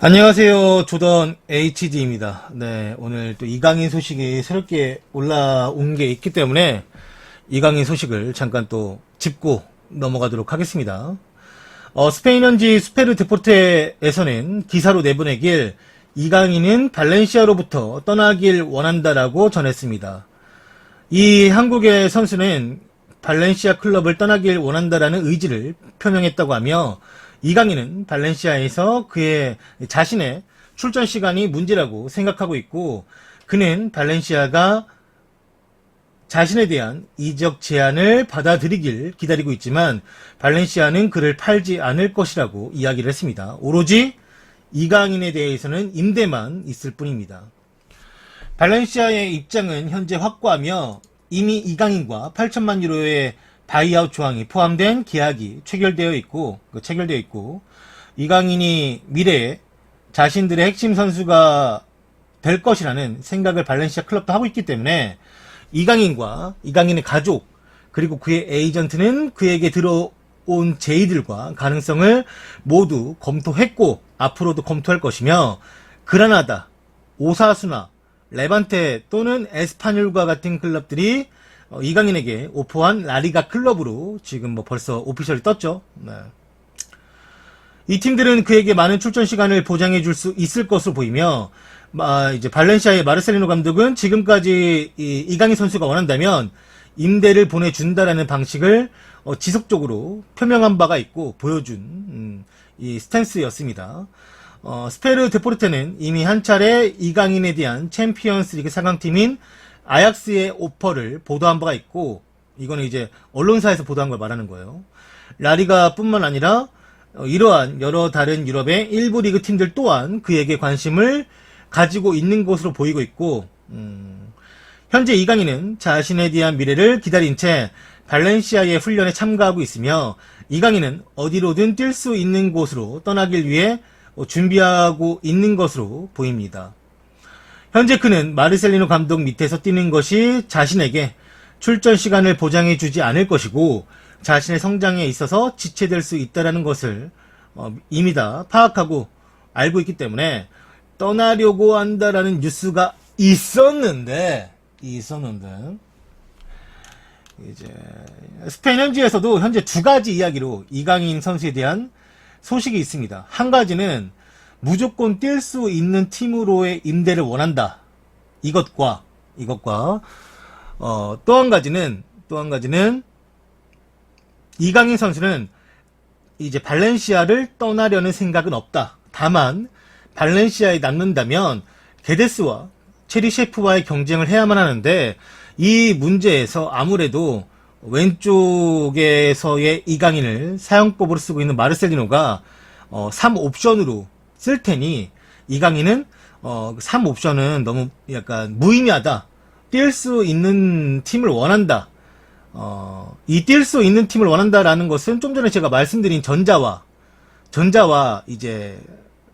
안녕하세요. 조던 HD입니다. 네, 오늘 또 이강인 소식이 새롭게 올라온 게 있기 때문에 이강인 소식을 잠깐 또 짚고 넘어가도록 하겠습니다. 스페인 현지 스페르 데포르테에서는 기사로 내보내길 이강인은 발렌시아로부터 떠나길 원한다라고 전했습니다. 이 한국의 선수는 발렌시아 클럽을 떠나길 원한다라는 의지를 표명했다고 하며 이강인은 발렌시아에서 그의 자신의 출전 시간이 문제라고 생각하고 있고 그는 발렌시아가 자신에 대한 이적 제안을 받아들이길 기다리고 있지만 발렌시아는 그를 팔지 않을 것이라고 이야기를 했습니다. 오로지 이강인에 대해서는 임대만 있을 뿐입니다. 발렌시아의 입장은 현재 확고하며 이미 이강인과 8천만 유로의 바이아웃 조항이 포함된 계약이 체결되어 있고 이강인이 미래에 자신들의 핵심 선수가 될 것이라는 생각을 발렌시아 클럽도 하고 있기 때문에 이강인과 이강인의 가족 그리고 그의 에이전트는 그에게 들어온 제의들과 가능성을 모두 검토했고 앞으로도 검토할 것이며 그라나다, 오사수나, 레반테 또는 에스파뇰과 같은 클럽들이 이강인에게 오퍼한 라리가 클럽으로 지금 벌써 오피셜이 떴죠. 네. 이 팀들은 그에게 많은 출전 시간을 보장해 줄 수 있을 것으로 보이며 이제 발렌시아의 마르셀리노 감독은 지금까지 이강인 선수가 원한다면 임대를 보내준다라는 방식을 지속적으로 표명한 바가 있고 보여준 이 스탠스였습니다. 스페르 데포르테는 이미 한 차례 이강인에 대한 챔피언스 리그 4강팀인 아약스의 오퍼를 보도한 바가 있고 이거는 이제 언론사에서 보도한 걸 말하는 거예요. 라리가 뿐만 아니라 이러한 여러 다른 유럽의 일부 리그 팀들 또한 그에게 관심을 가지고 있는 것으로 보이고 있고 현재 이강인은 자신에 대한 미래를 기다린 채 발렌시아의 훈련에 참가하고 있으며 이강인은 어디로든 뛸 수 있는 곳으로 떠나길 위해 준비하고 있는 것으로 보입니다. 현재 그는 마르셀리노 감독 밑에서 뛰는 것이 자신에게 출전 시간을 보장해 주지 않을 것이고 자신의 성장에 있어서 지체될 수 있다는 것을 이미 다 파악하고 알고 있기 때문에 떠나려고 한다라는 뉴스가 있었는데 이제 스페인 현지에서도 현재 두 가지 이야기로 이강인 선수에 대한 소식이 있습니다. 한 가지는 무조건 뛸 수 있는 팀으로의 임대를 원한다. 이것과 또 한 가지는 이강인 선수는 이제 발렌시아를 떠나려는 생각은 없다. 다만 발렌시아에 남는다면 게데스와 체리셰프와의 경쟁을 해야만 하는데 이 문제에서 아무래도 왼쪽에서의 이강인을 사용법으로 쓰고 있는 마르셀리노가 3옵션으로 쓸 테니 이강인은 3옵션은 너무 약간 무의미하다. 뛸 수 있는 팀을 원한다. 이 뛸 수 있는 팀을 원한다라는 것은 좀 전에 제가 말씀드린 전자와 이제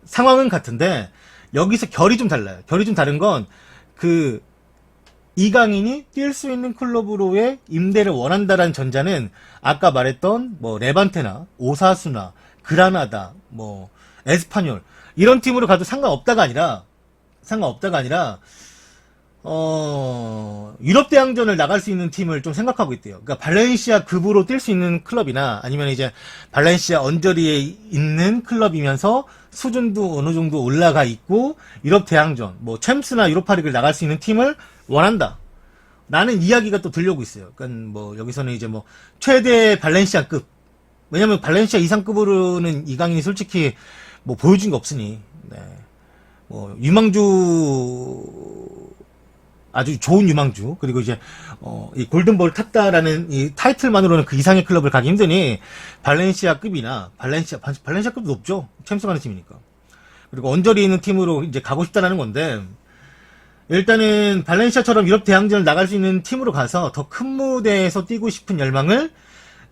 상황은 같은데 여기서 결이 좀 달라요. 결이 좀 다른 건 이강인이 뛸 수 있는 클럽으로의 임대를 원한다라는 전자는 아까 말했던 레반테나 오사수나 그라나다 에스파뇰 이런 팀으로 가도 상관없다가 아니라 유럽 대항전을 나갈 수 있는 팀을 좀 생각하고 있대요. 그러니까 발렌시아 급으로 뛸 수 있는 클럽이나 아니면 이제 발렌시아 언저리에 있는 클럽이면서 수준도 어느 정도 올라가 있고 유럽 대항전, 챔스나 유로파리그를 나갈 수 있는 팀을 원한다. 라는 이야기가 또 들려오고 있어요. 그러니까 여기서는 이제 최대 발렌시아급. 왜냐면 발렌시아 이상급으로는 이강인이 솔직히 보여준 게 없으니. 네. 유망주 아주 좋은 유망주 그리고 이제 이 골든볼 탔다라는 이 타이틀만으로는 그 이상의 클럽을 가기 힘드니 발렌시아급이나 발렌시아급도 높죠. 챔스 가는 팀이니까. 그리고 언저리 있는 팀으로 이제 가고 싶다라는 건데 일단은 발렌시아처럼 유럽 대항전을 나갈 수 있는 팀으로 가서 더 큰 무대에서 뛰고 싶은 열망을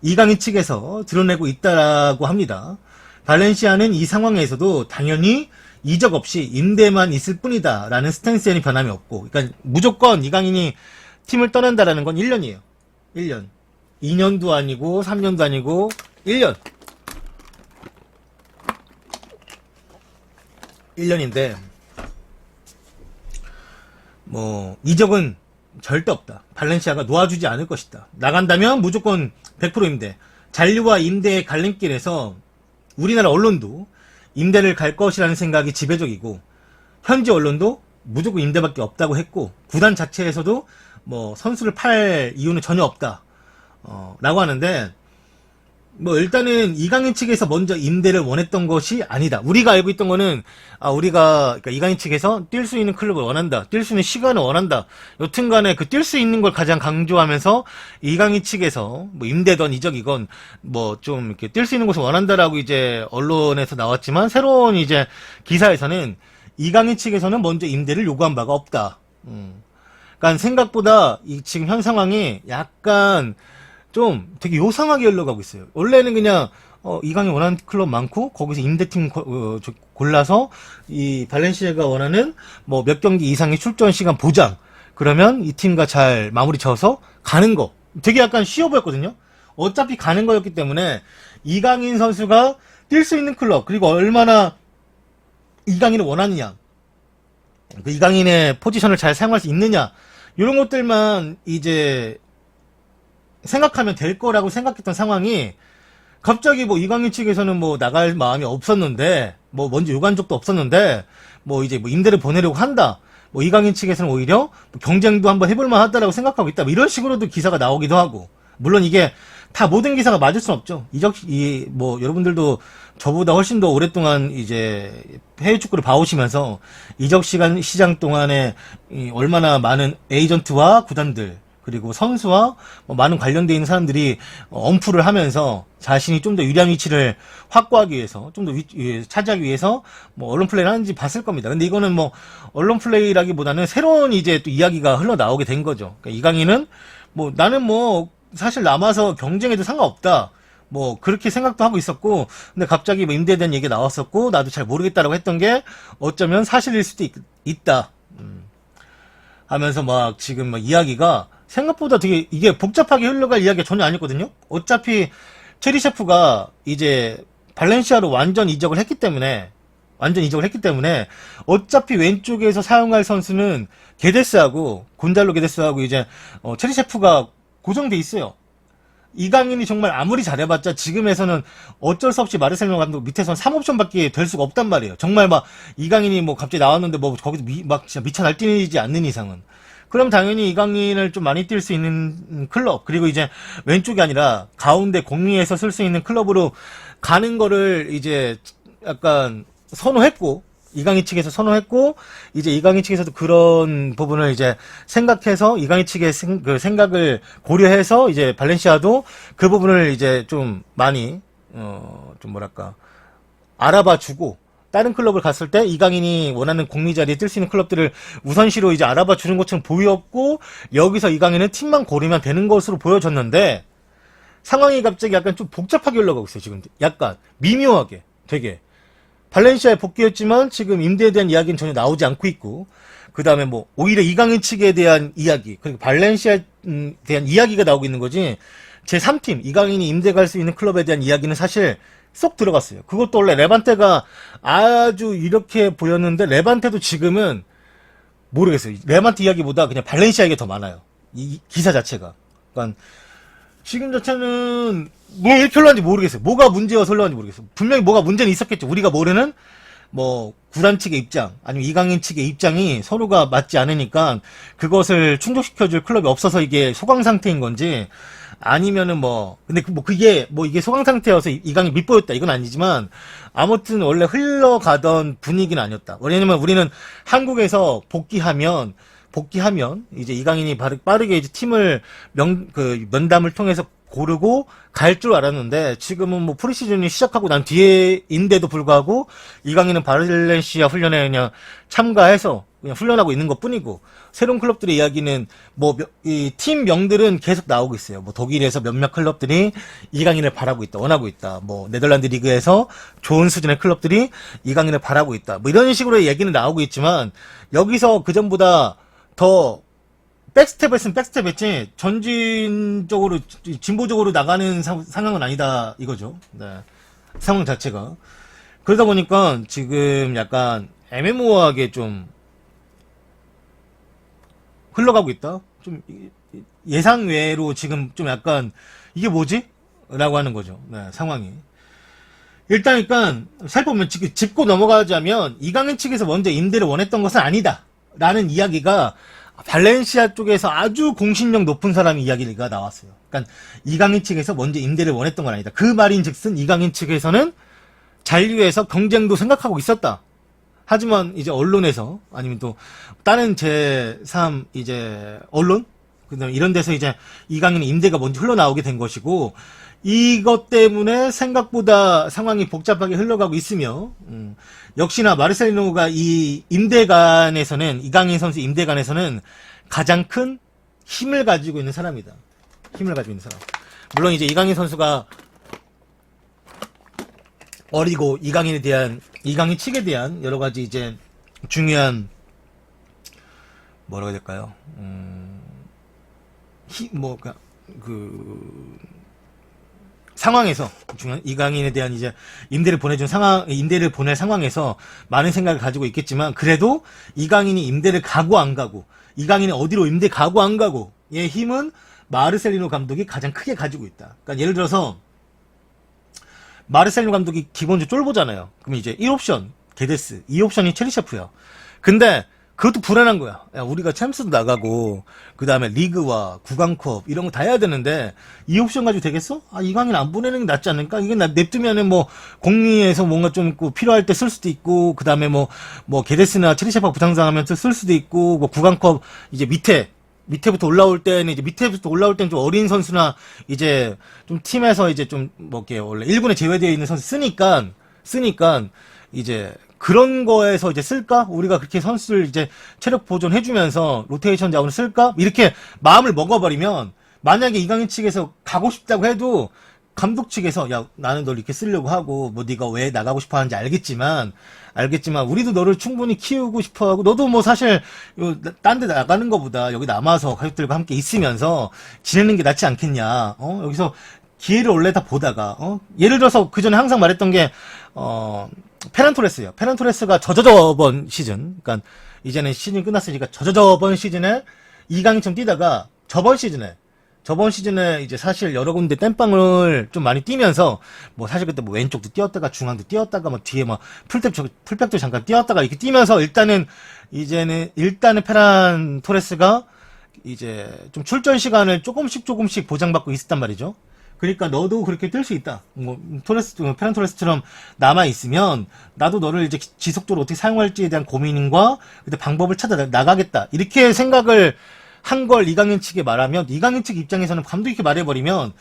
이강인 측에서 드러내고 있다라고 합니다. 발렌시아는 이 상황에서도 당연히 이적 없이 임대만 있을 뿐이다 라는 스탠스에는 변함이 없고 그러니까 무조건 이강인이 팀을 떠난다라는 건 1년이에요. 1년. 2년도 아니고 3년도 아니고 1년. 1년인데 뭐 이적은 절대 없다. 발렌시아가 놓아주지 않을 것이다. 나간다면 무조건 100% 임대. 잔류와 임대의 갈림길에서 우리나라 언론도 임대를 갈 것이라는 생각이 지배적이고 현지 언론도 무조건 임대밖에 없다고 했고 구단 자체에서도 뭐 선수를 팔 이유는 전혀 없다. 라고 하는데 뭐 일단은 이강인 측에서 먼저 임대를 원했던 것이 아니다. 우리가 알고 있던 거는 그러니까 이강인 측에서 뛸 수 있는 클럽을 원한다. 뛸 수 있는 시간을 원한다. 여튼간에 그 뛸 수 있는 걸 가장 강조하면서 이강인 측에서 뭐 임대건 이적이건 뭐 좀 이렇게 뛸 수 있는 곳을 원한다라고 이제 언론에서 나왔지만 새로운 이제 기사에서는 이강인 측에서는 먼저 임대를 요구한 바가 없다. 그러니까 생각보다 지금 현 상황이 약간 좀 되게 요상하게 흘러가고 있어요. 원래는 그냥 이강인 원하는 클럽 많고 거기서 임대팀 골라서 이 발렌시아가 원하는 뭐 몇 경기 이상의 출전 시간 보장, 그러면 이 팀과 잘 마무리 져서 가는 거 되게 약간 쉬워 보였거든요. 어차피 가는 거였기 때문에 이강인 선수가 뛸 수 있는 클럽, 그리고 얼마나 이강인을 원하느냐, 그 이강인의 포지션을 잘 사용할 수 있느냐, 이런 것들만 이제 생각하면 될 거라고 생각했던 상황이 갑자기 뭐 이강인 측에서는 뭐 나갈 마음이 없었는데 뭐 먼저 요구한 적도 없었는데 뭐 이제 뭐 임대를 보내려고 한다. 뭐 이강인 측에서는 오히려 뭐 경쟁도 한번 해볼 만하다라고 생각하고 있다. 뭐 이런 식으로도 기사가 나오기도 하고, 물론 이게 다 모든 기사가 맞을 순 없죠. 뭐 여러분들도 저보다 훨씬 더 오랫동안 이제 해외 축구를 봐오시면서 이적 시장 동안에 얼마나 많은 에이전트와 구단들 그리고 선수와 뭐 많은 관련되어 있는 사람들이 엄프를 하면서 자신이 좀 더 유리한 위치를 확보하기 위해서, 좀 더 차지하기 위해서 뭐 언론 플레이를 하는지 봤을 겁니다. 근데 이거는 뭐 언론 플레이라기보다는 새로운 이제 또 이야기가 흘러나오게 된 거죠. 그러니까 이강인은 뭐 나는 뭐 사실 남아서 경쟁해도 상관없다, 뭐 그렇게 생각도 하고 있었고, 근데 갑자기 뭐 임대에 대한 얘기가 나왔었고 나도 잘 모르겠다라고 했던 게 어쩌면 사실일 수도 있다 하면서 막 지금 막 이야기가 생각보다 되게 이게 복잡하게 흘러갈 이야기가 전혀 아니거든요. 어차피 체리셰프가 이제 발렌시아로 완전 이적을 했기 때문에 어차피 왼쪽에서 사용할 선수는 게데스하고 곤잘로 게데스하고 이제 체리셰프가 고정돼 있어요. 이강인이 정말 아무리 잘해봤자 지금에서는 어쩔 수 없이 마르셀로 감독 밑에서는 3옵션밖에 될 수가 없단 말이에요. 정말 막 이강인이 뭐 갑자기 나왔는데 뭐 거기서 막 진짜 미쳐 날뛰지 않는 이상은. 그럼 당연히 이강인을 좀 많이 뛸 수 있는 클럽, 그리고 이제 왼쪽이 아니라 가운데 공리에서 쓸 수 있는 클럽으로 가는 거를 이제 약간 선호했고, 이강인 측에서 선호했고, 이제 이강인 측에서도 그런 부분을 이제 생각해서 이강인 측의 그 생각을 고려해서 이제 발렌시아도 그 부분을 이제 좀 많이 좀 뭐랄까 알아봐주고, 다른 클럽을 갔을 때 이강인이 원하는 공리 자리에 뛸 수 있는 클럽들을 우선시로 이제 알아봐 주는 것처럼 보였고, 여기서 이강인은 팀만 고르면 되는 것으로 보여졌는데 상황이 갑자기 약간 좀 복잡하게 흘러가고 있어요. 지금 약간 미묘하게 되게 발렌시아에 복귀했지만 지금 임대에 대한 이야기는 전혀 나오지 않고 있고, 그 다음에 뭐 오히려 이강인 측에 대한 이야기, 그리고 발렌시아에 대한 이야기가 나오고 있는 거지 제3팀 이강인이 임대 갈 수 있는 클럽에 대한 이야기는 사실 쏙 들어갔어요. 그것도 원래 레반테가 아주 이렇게 보였는데 레반테도 지금은 모르겠어요. 레반테 이야기보다 그냥 발렌시아 이게 더 많아요. 이 기사 자체가. 그러니까 지금 자체는 뭐 이렇게 흘러는지 모르겠어요. 뭐가 문제여서 흘러는지 모르겠어요. 분명히 뭐가 문제는 있었겠죠. 우리가 모르는 뭐 구단 측의 입장 아니면 이강인 측의 입장이 서로가 맞지 않으니까 그것을 충족시켜줄 클럽이 없어서 이게 소강 상태인 건지, 아니면은 뭐 근데 그게 뭐 이게 소강 상태여서 이강이 밑보였다 이건 아니지만 아무튼 원래 흘러가던 분위기는 아니었다. 왜냐면 우리는 한국에서 복귀하면 이제 이강인이 빠르게 이제 팀을 면담을 통해서 고르고 갈 줄 알았는데, 지금은 뭐 프리시즌이 시작하고 난 뒤에인데도 불구하고 이강인은 발렌시아 훈련에 그냥 참가해서 그냥 훈련하고 있는 것 뿐이고, 새로운 클럽들의 이야기는 뭐 이 팀 명들은 계속 나오고 있어요. 뭐 독일에서 몇몇 클럽들이 이강인을 바라고 있다, 원하고 있다. 뭐 네덜란드 리그에서 좋은 수준의 클럽들이 이강인을 바라고 있다. 뭐 이런 식으로 얘기는 나오고 있지만 여기서 그 전보다 더 백스텝 했으면 백스텝 했지 전진적으로 진보적으로 나가는 상황은 아니다 이거죠. 네. 상황 자체가 그러다 보니까 지금 약간 애매모호하게 좀 흘러가고 있다. 좀 예상 외로 지금 좀 약간 이게 뭐지? 라고 하는 거죠. 네, 상황이. 일단 살펴보면 짚고 넘어가자면 이강인 측에서 먼저 임대를 원했던 것은 아니다. 라는 이야기가 발렌시아 쪽에서 아주 공신력 높은 사람의 이야기가 나왔어요. 그러니까 이강인 측에서 먼저 임대를 원했던 건 아니다. 그 말인즉슨 이강인 측에서는 잔류해서 경쟁도 생각하고 있었다. 하지만 이제 언론에서 아니면 또 다른 제3 이제 언론 그다음 이런 데서 이제 이강인 임대가 먼저 흘러나오게 된 것이고 이것 때문에 생각보다 상황이 복잡하게 흘러가고 있으며 역시나 마르셀리노가 이 임대관에서는 이강인 선수 임대관에서는 가장 큰 힘을 가지고 있는 사람이다. 힘을 가지고 있는 사람. 물론 이제 이강인 선수가 어리고 이강인 측에 대한 여러 가지 이제 중요한 뭐라고 해야 될까요? 상황에서 중요한 이강인에 대한 이제 임대를 보낼 상황에서 많은 생각을 가지고 있겠지만 그래도 이강인이 임대를 가고 안 가고 이강인이 어디로 임대 가고 안 가고의 힘은 마르셀리노 감독이 가장 크게 가지고 있다. 그러니까 예를 들어서 마르셀리노 감독이 기본적으로 쫄보잖아요. 그럼 이제 1옵션 게데스, 2옵션이 체리셰프야. 근데 그것도 불안한 거야. 야, 우리가 챔스도 나가고 그 다음에 리그와 구강컵 이런 거 다 해야 되는데 2옵션 가지고 되겠어? 아, 이강인 안 보내는 게 낫지 않을까? 이게 냅두면은 뭐 공리에서 뭔가 좀 있고 필요할 때 쓸 수도 있고 그 다음에 뭐 게데스나 체리셰프가 부상당하면 쓸 수도 있고 뭐 구강컵 이제 밑에부터 올라올 때는 좀 어린 선수나 이제 좀 팀에서 이제 좀 뭐 이렇게 원래 1군에 제외되어 있는 선수 쓰니까 이제 그런 거에서 이제 쓸까? 우리가 그렇게 선수를 이제 체력 보존해주면서 로테이션 자원을 쓸까? 이렇게 마음을 먹어버리면 만약에 이강인 측에서 가고 싶다고 해도 감독 측에서 야 나는 널 이렇게 쓰려고 하고 뭐 네가 왜 나가고 싶어 하는지 알겠지만 우리도 너를 충분히 키우고 싶어 하고 너도 뭐 사실 딴 데 나가는 거보다 여기 남아서 가족들과 함께 있으면서 지내는 게 낫지 않겠냐. 여기서 기회를 원래 다 보다가 예를 들어서 그 전에 항상 말했던 게 페란토레스예요. 페란토레스가 저번 시즌, 그러니까 이제는 시즌이 끝났으니까 저번 시즌에 이강인처럼 뛰다가 저번 시즌에 이제 사실 여러 군데 땜빵을 좀 많이 뛰면서 뭐 사실 그때 뭐 왼쪽도 뛰었다가 중앙도 뛰었다가 뭐 뒤에 뭐 풀백도 잠깐 뛰었다가 이렇게 뛰면서 일단은 페란토레스가 이제 좀 출전 시간을 조금씩 보장받고 있었단 말이죠. 그러니까 너도 그렇게 뛸 수 있다. 뭐 페란토레스처럼 남아 있으면 나도 너를 이제 지속적으로 어떻게 사용할지에 대한 고민과 그때 방법을 찾아 나가겠다. 이렇게 생각을 한 걸 이강인 측에 말하면 이강인 측 입장에서는 감독이 이렇게 말해버리면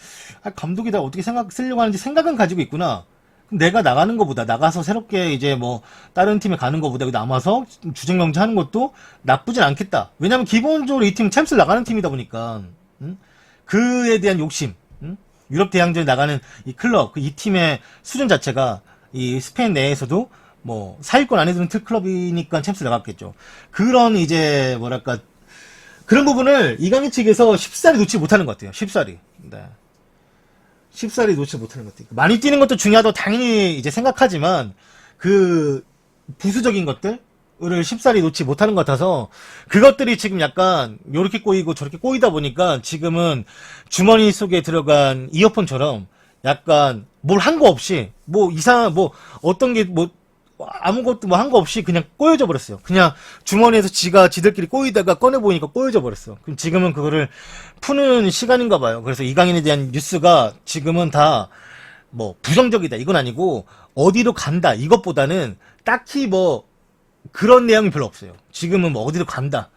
감독이 다 어떻게 쓰려고 하는지 생각은 가지고 있구나. 내가 나가는 것보다 나가서 새롭게 이제 뭐 다른 팀에 가는 것보다 여기 남아서 주전 경쟁하는 것도 나쁘진 않겠다. 왜냐면 기본적으로 이 팀은 챔스 나가는 팀이다 보니까 그에 대한 욕심. 유럽 대항전에 나가는 이 클럽, 이 팀의 수준 자체가 이 스페인 내에서도 뭐 사위권 안에 드는 클럽이니까 챔스 나갔겠죠. 그런 이제 뭐랄까 그런 부분을 이강인 측에서 쉽사리 놓지 못하는 것 같아요. 쉽사리. 네. 쉽사리 놓지 못하는 것 같아요. 많이 뛰는 것도 중요하다고 당연히 이제 생각하지만 그 부수적인 것들 을 쉽사리 놓지 못하는 것 같아서 그것들이 지금 약간 요렇게 꼬이고 저렇게 꼬이다 보니까 지금은 주머니 속에 들어간 이어폰처럼 약간 뭘 한 거 없이 뭐 이상한 뭐 어떤 게 뭐 아무것도 뭐 한 거 없이 그냥 꼬여져 버렸어요. 그냥 주머니에서 지들끼리 꼬이다가 꺼내 보니까 꼬여져 버렸어. 그럼 지금은 그거를 푸는 시간인가 봐요. 그래서 이강인에 대한 뉴스가 지금은 다 뭐 부정적이다 이건 아니고 어디로 간다 이것보다는 딱히 뭐 그런 내용이 별로 없어요. 지금은 뭐 어디로 간다.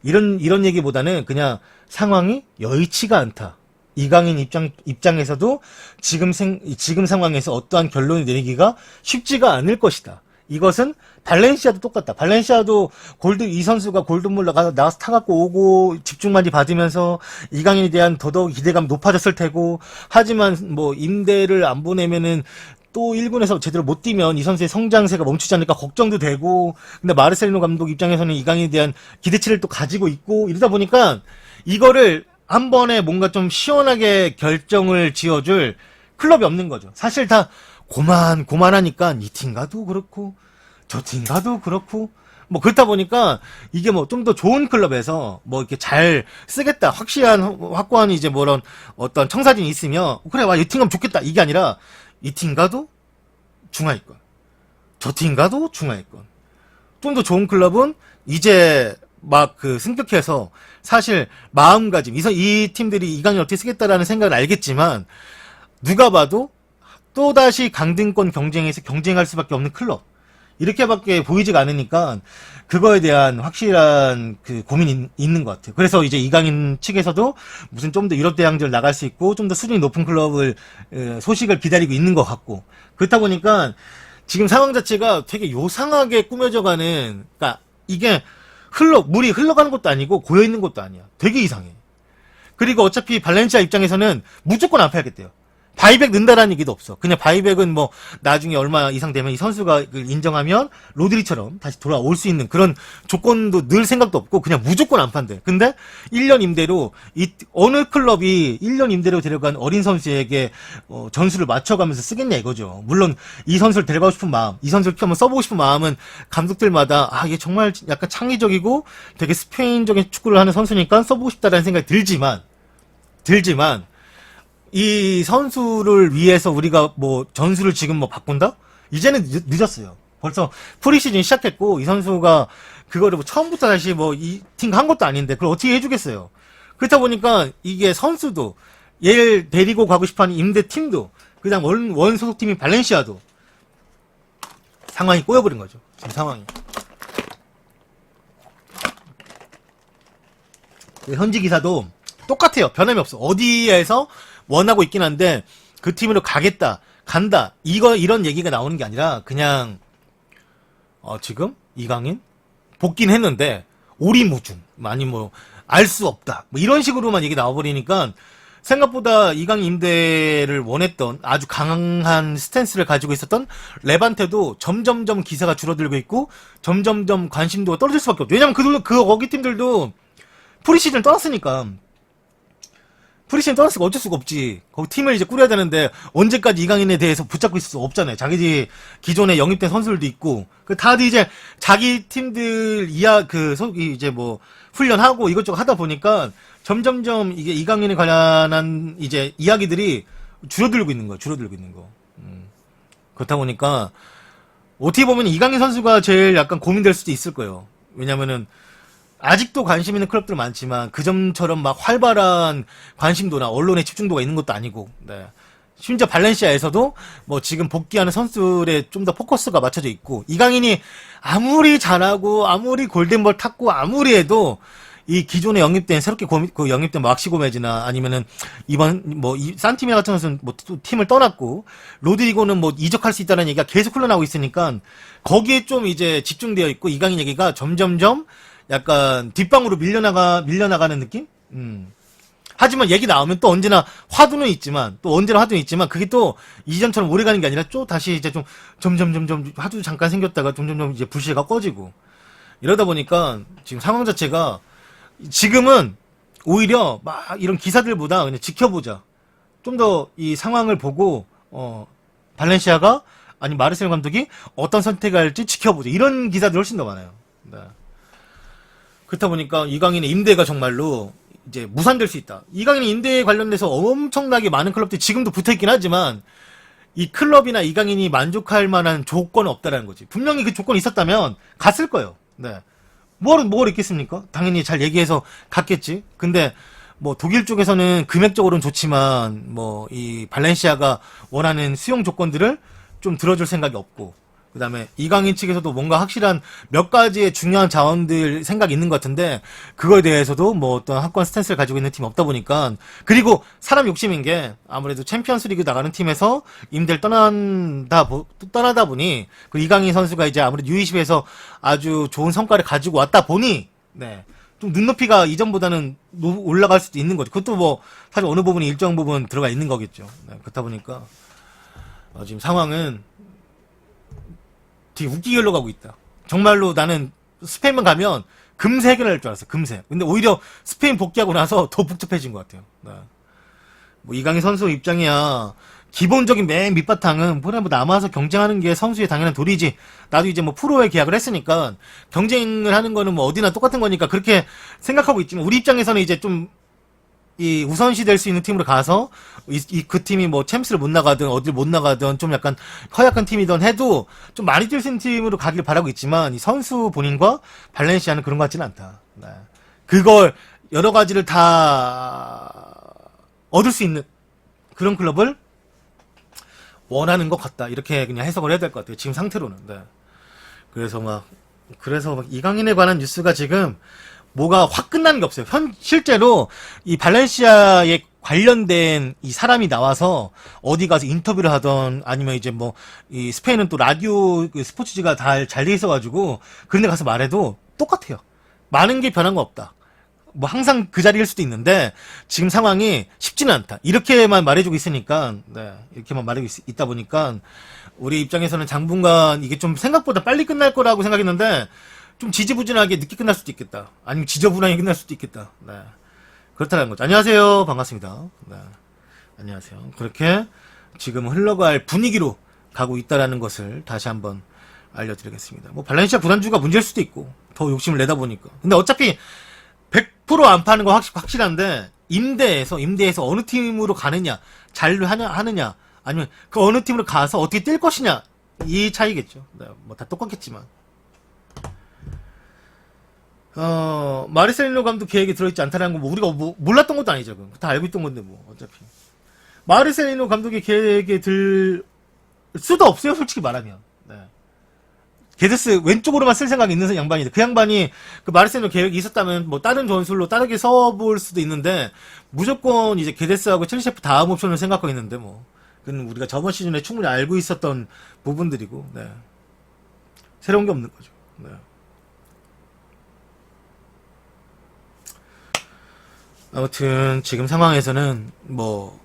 이런 얘기보다는 그냥 상황이 여의치가 않다. 이강인 입장에서도 지금 상황에서 어떠한 결론을 내리기가 쉽지가 않을 것이다. 이것은 발렌시아도 똑같다. 발렌시아도 이 선수가 골든볼 나가서 타갖고 오고 집중만이 받으면서 이강인에 대한 더더욱 기대감이 높아졌을 테고 하지만 뭐 임대를 안 보내면은 또 1군에서 제대로 못 뛰면 이 선수의 성장세가 멈추지 않을까 걱정도 되고 근데 마르셀리노 감독 입장에서는 이강인에 대한 기대치를 또 가지고 있고 이러다 보니까 이거를 한 번에 뭔가 좀 시원하게 결정을 지어줄 클럽이 없는 거죠. 사실 다 고만하니까 이 팀 가도 그렇고 저 팀 가도 그렇고, 뭐 그렇다 보니까 이게 뭐 좀 더 좋은 클럽에서 뭐 이렇게 잘 쓰겠다, 확고한 이제 뭐런 어떤 청사진이 있으면, 그래, 와, 이 팀 가면 좋겠다. 이게 아니라, 이 팀 가도 중하위권. 저 팀 가도 중하위권. 좀 더 좋은 클럽은 이제 막 그 승격해서 사실 마음가짐, 이 팀들이 이강인 어떻게 쓰겠다라는 생각을 알겠지만, 누가 봐도 또다시 강등권 경쟁에서 경쟁할 수밖에 없는 클럽. 이렇게밖에 보이지가 않으니까 그거에 대한 확실한 그 고민이 있는 것 같아요. 그래서 이제 이강인 측에서도 무슨 좀 더 유럽 대항전 나갈 수 있고 좀 더 수준이 높은 클럽을 소식을 기다리고 있는 것 같고, 그렇다 보니까 지금 상황 자체가 되게 요상하게 꾸며져가는, 그러니까 이게 물이 흘러가는 것도 아니고 고여 있는 것도 아니야. 되게 이상해. 그리고 어차피 발렌시아 입장에서는 무조건 안 팔겠대요. 바이백 넣는다라는 얘기도 없어. 그냥 바이백은 뭐 나중에 얼마 이상 되면 이 선수가 인정하면 로드리처럼 다시 돌아올 수 있는 그런 조건도 늘 생각도 없고 그냥 무조건 안 판대. 근데 1년 임대로 어느 클럽이 1년 임대로 데려간 어린 선수에게 전술을 맞춰가면서 쓰겠냐 이거죠. 물론 이 선수를 데려가고 싶은 마음, 이 선수를 한번 써보고 싶은 마음은 감독들마다 이게 정말 약간 창의적이고 되게 스페인적인 축구를 하는 선수니까 써보고 싶다라는 생각이 들지만 이 선수를 위해서 우리가 뭐 전술을 지금 뭐 바꾼다? 이제는 늦었어요. 벌써 프리시즌 시작했고 이 선수가 그거를 뭐 처음부터 다시 뭐 이 팀 한 것도 아닌데 그걸 어떻게 해주겠어요. 그렇다 보니까 이게 선수도 얘를 데리고 가고 싶어하는 임대 팀도 그냥 원 소속팀인 발렌시아도 상황이 꼬여버린 거죠. 지금 상황이. 현지 기사도 똑같아요. 변함이 없어. 어디에서 원하고 있긴 한데 그 팀으로 간다 이런 얘기가 나오는 게 아니라 그냥 지금 이강인 복귀는 했는데 오리무중 아니 뭐 알 수 없다 뭐 이런 식으로만 얘기 나와버리니까 생각보다 이강인 임대를 원했던 아주 강한 스탠스를 가지고 있었던 레반테도 점점점 기사가 줄어들고 있고 점점점 관심도가 떨어질 수밖에 없죠. 왜냐면 거기 팀들도 프리시즌을 떠났으니까. 프리시즌 떠났으니까 어쩔 수가 없지. 거기 팀을 이제 꾸려야 되는데 언제까지 이강인에 대해서 붙잡고 있을 수 없잖아요. 자기들이 기존에 영입된 선수들도 있고, 다들 이제 자기 팀들 이제 뭐 훈련하고 이것저것 하다 보니까 점점점 이게 이강인에 관련한 이제 이야기들이 줄어들고 있는 거야. 그렇다 보니까 어떻게 보면 이강인 선수가 제일 약간 고민될 수도 있을 거예요. 왜냐면은 아직도 관심 있는 클럽들 많지만 그 점처럼 막 활발한 관심도나 언론의 집중도가 있는 것도 아니고, 네. 심지어 발렌시아에서도 뭐 지금 복귀하는 선수들에 좀 더 포커스가 맞춰져 있고, 이강인이 아무리 잘하고 아무리 골든볼 탔고 아무리 해도 이 기존에 영입된 새롭게 영입된 막시 고메즈나 아니면은 이번 뭐 산티메 같은 선수는 뭐 팀을 떠났고 로드리고는 뭐 이적할 수 있다는 얘기가 계속 흘러나오고 있으니까 거기에 좀 이제 집중되어 있고 이강인 얘기가 점점점 약간 뒷방으로 밀려나가는 느낌? 하지만 얘기 나오면 또 언제나 화두는 있지만 그게 또 이전처럼 오래 가는 게 아니라 또 다시 이제 좀 점점 화두 잠깐 생겼다가 점점점 이제 불씨가 꺼지고 이러다 보니까 지금 상황 자체가 지금은 오히려 막 이런 기사들보다 그냥 지켜보자. 좀 더 이 상황을 보고 발렌시아가 아니 마르셀 감독이 어떤 선택을 할지 지켜보자. 이런 기사들이 훨씬 더 많아요. 네. 그렇다 보니까 이강인의 임대가 정말로 이제 무산될 수 있다. 이강인의 임대에 관련돼서 엄청나게 많은 클럽들이 지금도 붙어있긴 하지만 이 클럽이나 이강인이 만족할 만한 조건은 없다라는 거지. 분명히 그 조건이 있었다면 갔을 거예요. 네. 뭘 있겠습니까? 당연히 잘 얘기해서 갔겠지. 근데 뭐 독일 쪽에서는 금액적으로는 좋지만 뭐 이 발렌시아가 원하는 수용 조건들을 좀 들어줄 생각이 없고, 그 다음에 이강인 측에서도 뭔가 확실한 몇 가지의 중요한 자원들 생각이 있는 것 같은데 그거에 대해서도 뭐 어떤 확고한 스탠스를 가지고 있는 팀이 없다 보니까, 그리고 사람 욕심인 게 아무래도 챔피언스 리그 나가는 팀에서 임대를 떠나다 보니 그 이강인 선수가 이제 아무래도 U20에서 아주 좋은 성과를 가지고 왔다 보니 네. 좀 눈높이가 이전보다는 올라갈 수도 있는 거죠. 그것도 뭐 사실 어느 부분이 일정 부분 들어가 있는 거겠죠. 네. 그렇다 보니까 지금 상황은 되게 웃기게 흘러가고 있다. 정말로 나는 스페인만 가면 금세 해결할 줄 알았어. 금세. 근데 오히려 스페인 복귀하고 나서 더 복잡해진 것 같아요. 네. 뭐 이강인 선수 입장이야 기본적인 맨 밑바탕은 뭐래 뭐 남아서 경쟁하는 게 선수의 당연한 도리지. 나도 이제 뭐 프로에 계약을 했으니까 경쟁을 하는 거는 뭐 어디나 똑같은 거니까 그렇게 생각하고 있지만 우리 입장에서는 이제 좀 이 우선시 될 수 있는 팀으로 가서 그 팀이 뭐 챔스를 못 나가든 어딜 못 나가든 좀 약간 허약한 팀이든 해도 좀 많이 뛸 수 있는 팀으로 가기를 바라고 있지만 이 선수 본인과 발렌시아는 그런 것 같지는 않다. 네. 그걸 여러 가지를 다 얻을 수 있는 그런 클럽을 원하는 것 같다. 이렇게 그냥 해석을 해야 될 것 같아요. 지금 상태로는. 네. 그래서 막 이강인에 관한 뉴스가 지금 뭐가 확 끝나는 게 없어요. 실제로 이 발렌시아에 관련된 이 사람이 나와서 어디 가서 인터뷰를 하던 아니면 이제 뭐 이 스페인은 또 라디오 그 스포츠지가 다 잘 돼 있어가지고 그런 데 가서 말해도 똑같아요. 많은 게 변한 거 없다. 뭐 항상 그 자리일 수도 있는데 지금 상황이 쉽지는 않다. 이렇게만 말해주고 있으니까 네, 이렇게만 말해주고 있다 보니까 우리 입장에서는 당분간 이게 좀 생각보다 빨리 끝날 거라고 생각했는데 좀 지지부진하게 늦게 끝날 수도 있겠다. 아니면 지저분하게 끝날 수도 있겠다. 네. 그렇다는 거죠. 안녕하세요. 반갑습니다. 네. 안녕하세요. 그렇게 지금 흘러갈 분위기로 가고 있다라는 것을 다시 한번 알려드리겠습니다. 뭐 발렌시아 구단주가 문제일 수도 있고 더 욕심을 내다 보니까. 근데 어차피 100% 안 파는 건 확실한데 임대에서 어느 팀으로 가느냐, 하느냐, 아니면 그 어느 팀으로 가서 어떻게 뛸 것이냐 이 차이겠죠. 네. 뭐 다 똑같겠지만. 마르셀리노 감독 계획에 들어있지 않다는 건 뭐 우리가 뭐 몰랐던 것도 아니죠. 다 알고 있던 건데 뭐 어차피 마르셀리노 감독의 계획에 들 수도 없어요. 솔직히 말하면. 네. 게데스 왼쪽으로만 쓸 생각이 있는 양반인데 그 양반이 그 마르셀리노 계획이 있었다면 뭐 다른 전술로 다르게 써볼 수도 있는데 무조건 이제 게데스하고 첼시F 다음 옵션을 생각하고 있는데 뭐 그건 우리가 저번 시즌에 충분히 알고 있었던 부분들이고 네. 새로운 게 없는 거죠. 네. 아무튼 지금 상황에서는 뭐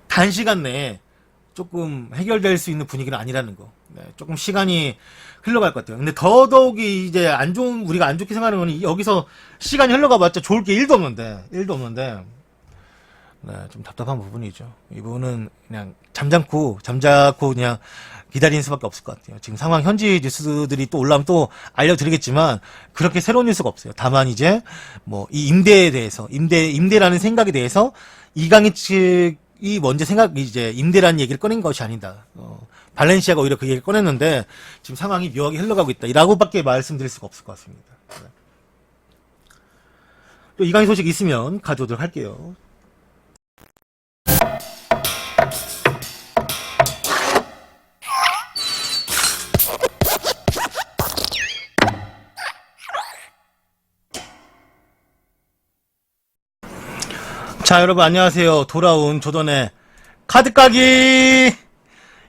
단시간 내에 조금 해결될 수 있는 분위기는 아니라는 거. 네, 조금 시간이 흘러갈 것 같아요. 근데 더더욱이 이제 우리가 안 좋게 생각하는 건 여기서 시간이 흘러가봤자 좋을 게 1도 없는데, 네, 좀 답답한 부분이죠. 이 부분은 그냥 잠자코 그냥 기다리는 수밖에 없을 것 같아요. 지금 상황 현지 뉴스들이 또 올라오면 또 알려드리겠지만 그렇게 새로운 뉴스가 없어요. 다만 이제 뭐 이 임대에 대해서 임대라는 생각에 대해서 이강인 측이 먼저 이제 임대라는 얘기를 꺼낸 것이 아니다. 발렌시아가 오히려 그 얘기를 꺼냈는데 지금 상황이 묘하게 흘러가고 있다. 이라고밖에 말씀드릴 수가 없을 것 같습니다. 네. 또 이강인 소식 있으면 가져오도록 할게요. 자, 여러분 안녕하세요. 돌아온 조던의 카드 까기.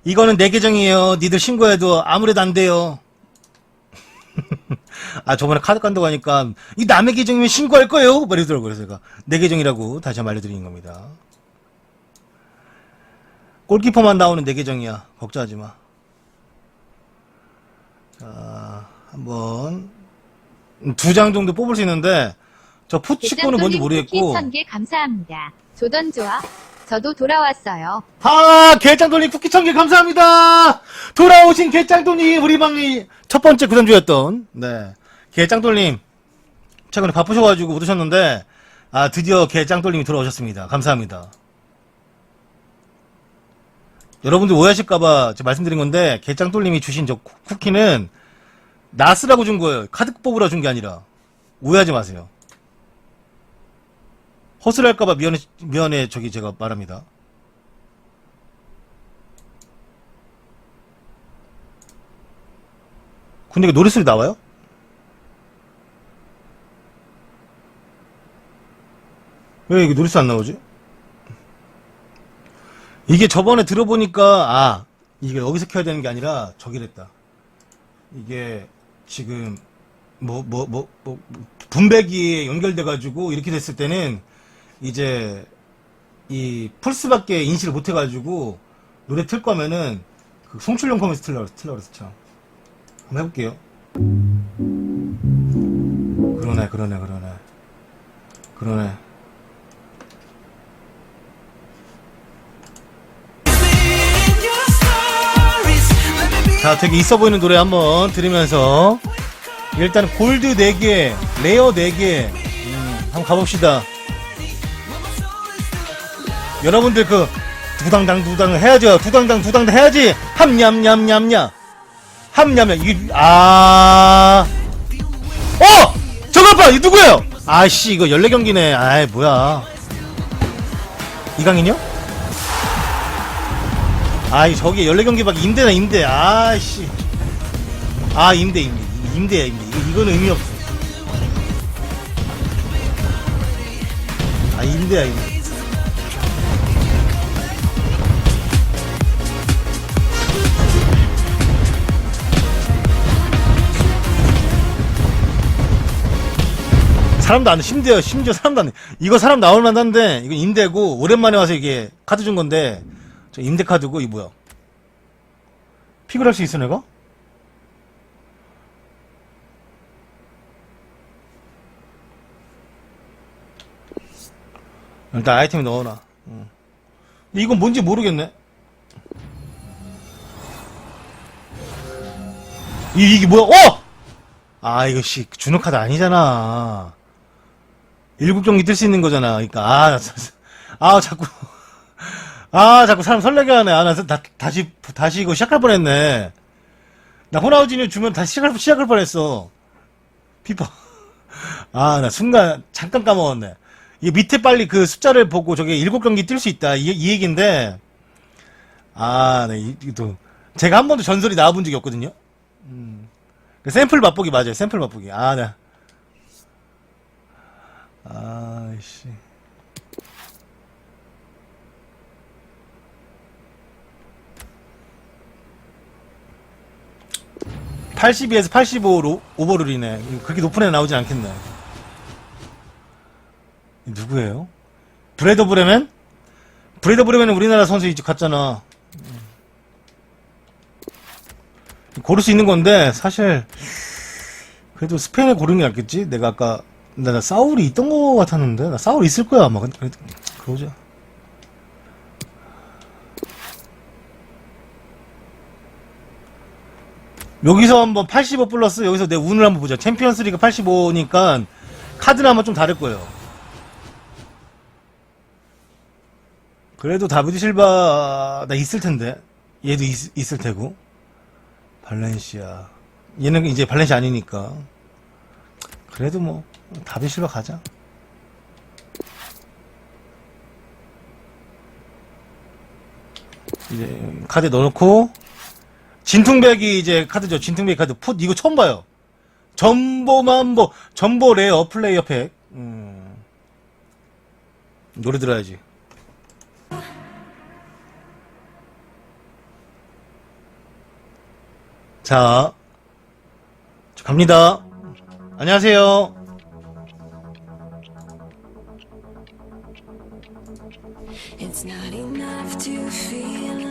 이거는 내 계정이에요. 니들 신고해도 아무래도 안 돼요. 아, 저번에 카드 깐다고 하니까 이 남의 계정이면 신고할 거예요. 말이더라고요. 그래서 제가 내 계정이라고 다시 한번 알려드리는 겁니다. 골키퍼만 나오는 내 계정이야. 걱정하지 마. 자, 한번 2장 정도 뽑을 수 있는데 저 푸치코는 뭔지 모르겠고. 1000개 감사합니다. 조던 좋아. 저도 돌아왔어요. 아, 개짱돌님 쿠키 1000개 감사합니다. 돌아오신 개짱돌님 우리 방의 첫 번째 구단주였던 네 개짱돌님 최근에 바쁘셔가지고 못 오셨는데 아 드디어 개짱돌님이 돌아오셨습니다. 감사합니다. 여러분들 오해하실까봐 제가 말씀드린 건데 개짱돌님이 주신 저 쿠키는 나스라고 준 거예요. 카드 뽑으라 준 게 아니라 오해하지 마세요. 허스를 할까봐 미안해, 저기 제가 말합니다. 근데 이거 노랫소리 나와요? 왜 이게 노랫소리 안 나오지? 이게 저번에 들어보니까, 아, 이게 여기서 켜야 되는 게 아니라 저기랬다. 이게 지금, 분배기에 연결돼가지고 이렇게 됐을 때는 이제 이 플스밖에 인식을 못해가지고 노래 틀 거면은 그 송출용 컴에서 틀라 그랬어 참. 한번 해볼게요. 그러네. 자, 되게 있어 보이는 노래 한번 들으면서 일단 골드 4개, 레어 4개 한번 가봅시다. 여러분들 그 두당당 해야죠. 두당당 해야지. 함냠냠냠냠 함냠냠. 이게 저거 봐. 이거 누구예요? 아씨, 이거 14경기네. 아이 뭐야, 이강인이요? 아이 저기 14경기밖에 임대나 임대. 아씨, 임대야. 이거는 의미 없어. 임대야. 사람도 안 돼. 심지어 사람도 안 돼. 이거 사람 나올 만한데, 이거 임대고, 오랜만에 와서 이게 카드 준 건데, 저 임대 카드고, 이 뭐야. 픽을 할 수 있어, 내가? 일단 아이템 넣어놔. 근데 이건 뭔지 모르겠네. 이게 뭐야? 이거 준호 카드 아니잖아. 7경기 뜰 수 있는 거잖아. 그러니까 자꾸 사람 설레게 하네. 나 다시 이거 시작할 뻔했네. 나 호나우지니 주면 다시 시작할 뻔했어. 피파. 나 순간 잠깐 까먹었네. 이게 밑에 빨리 그 숫자를 보고 저게 7경기 뜰 수 있다. 이 얘기인데. 네, 이것도 제가 한 번도 전설이 나와본 적이 없거든요. 샘플 맛보기 맞아요. 샘플 맛보기. 네. 씨. (82에서 85) 오버룰이네. 그렇게 높은 애 나오진 않겠네. 누구예요? 브래더 브레멘? 브래더 브레멘은 우리나라 선수 이제 갔잖아. 고를 수 있는 건데 사실 그래도 스페인을 고르는 게 낫겠지? 내가 아까 나 사울이 있던 거 같았는데. 나 사울 있을 거야 아마. 그래도 그러자. 여기서 한번 85 플러스, 여기서 내 운을 한번 보자. 챔피언스 리그 85니까 카드는 아마 좀 다를 거예요. 그래도 다비드 실바 나 있을 텐데. 얘도 있을 테고. 발렌시아. 얘는 이제 발렌시아 아니니까. 그래도 뭐 다비드 실바 가자. 이제 카드 넣어놓고, 진퉁백이 이제 카드죠. 진퉁백 카드. 풋 이거 처음 봐요. 전보 레어 플레이어 팩. 노래 들어야지. 자, 갑니다. 안녕하세요.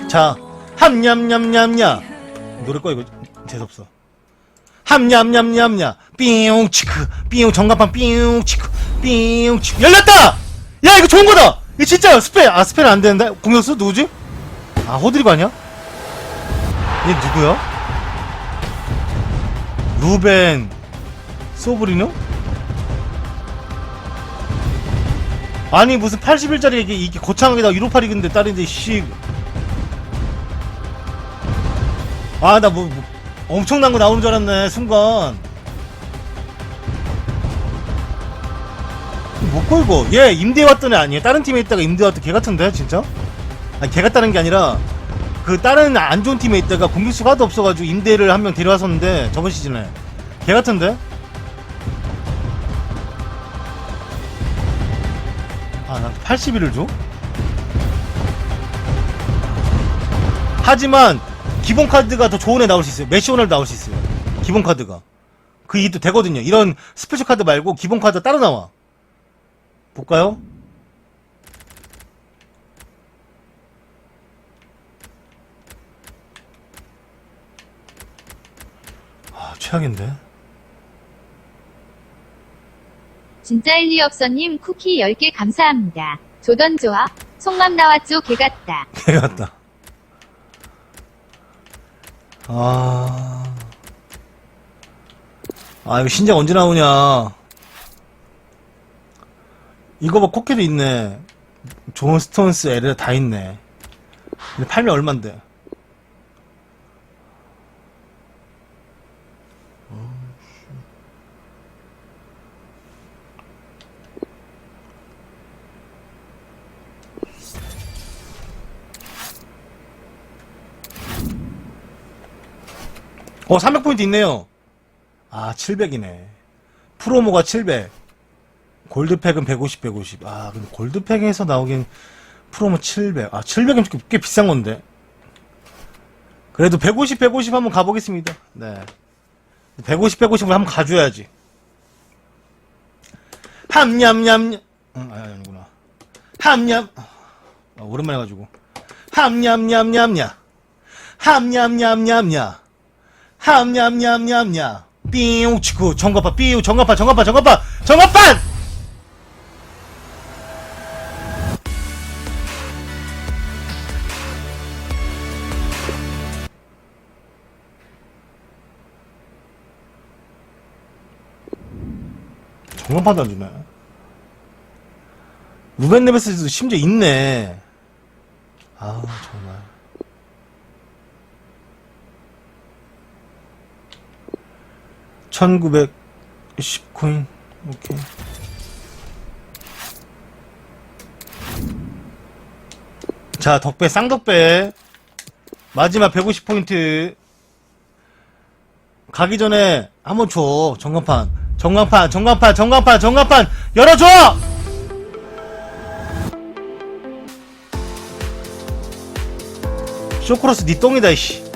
자, 함냠냠냠냐. 노래 꺼. 이거 재수없어. 함냠냠냠냐. 삐용 치크 삐용 전간판 삐용 치크 삐용 치크. 열렸다. 야, 이거 좋은 거다. 이거 진짜야. 스펠 안 되는데. 공격수 누구지? 호드립 아니야? 얘 누구야? 루벤 소브리노? 아니 무슨 80일짜리 이게 거창하게 유로파 리그인데 딸인데 씨. 나 뭐 엄청난 거 나오는 줄 알았네 순간. 뭐고 이거? 얘 임대 왔던 애 아니에요? 다른 팀에 있다가 임대 왔던 걔 같은데 진짜? 아니 걔 같다는 게 아니라 그 다른 안 좋은 팀에 있다가 공격수가 하도 없어가지고 임대를 한 명 데려왔었는데 저번 시즌에 걔 같은데? 나한테 81을 줘? 하지만 기본 카드가 더 좋은 애 나올 수 있어요. 메시오넬 나올 수 있어요. 기본 카드가 그 이도 되거든요. 이런 스페셜 카드 말고 기본 카드 따로 나와. 볼까요? 최악인데. 진짜 일리업서님 쿠키 10개 감사합니다. 조던 좋아. 속맘 나왔죠. 개같다. 개같다. 이거 신작 언제 나오냐. 이거 봐, 코끼도 있네. 존 스톤스, 에레라 다 있네. 근데 팔면 얼만데? 어, 300포인트 있네요. 700이네. 프로모가 700. 골드팩은 150, 150. 근데 골드팩에서 나오긴 프로모 700. 700은 꽤 비싼 건데. 그래도 150, 150 한번 가보겠습니다. 네. 150, 150을 한번 가줘야지. 함냠냠. 아니구나. 함냠. 오랜만에 해가지고. 함냠냠냠냐. 함냠냠냠냐. 함냠냠냠냐. 삐우 치고 정갑파 삐우 정갑파 정갑판. 정갑판도 안 주네. 루벤 네베스도 심지어 있네. 정말. 1910코인. 오케이. 자, 덕배, 쌍덕배. 마지막 150포인트. 가기 전에 한번 줘. 전광판. 열어줘! 쇼크로스 니 똥이다, 이씨.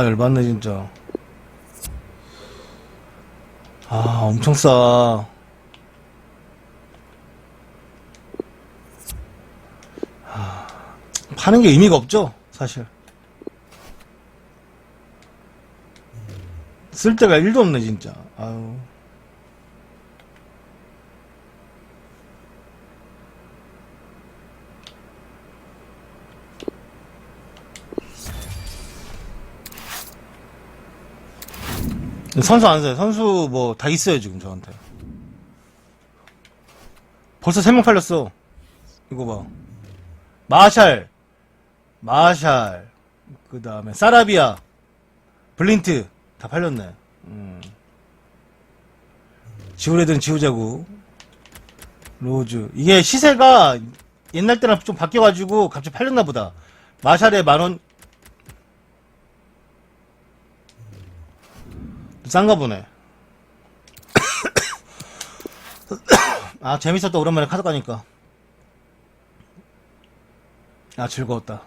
열받네, 진짜. 엄청 싸. 파는 게 의미가 없죠, 사실. 쓸 데가 1도 없네, 진짜. 선수 안 사요. 선수 뭐 다 있어요, 지금 저한테. 벌써 3명 팔렸어. 이거 봐. 마샬. 그 다음에 사라비아, 블린트 다 팔렸네. 지울 애들은 지우자고. 로즈. 이게 시세가 옛날 때랑 좀 바뀌어가지고 갑자기 팔렸나 보다. 마샬에 10,000원. 싼가 보네. 재밌었다. 오랜만에 카드 가니까. 즐거웠다.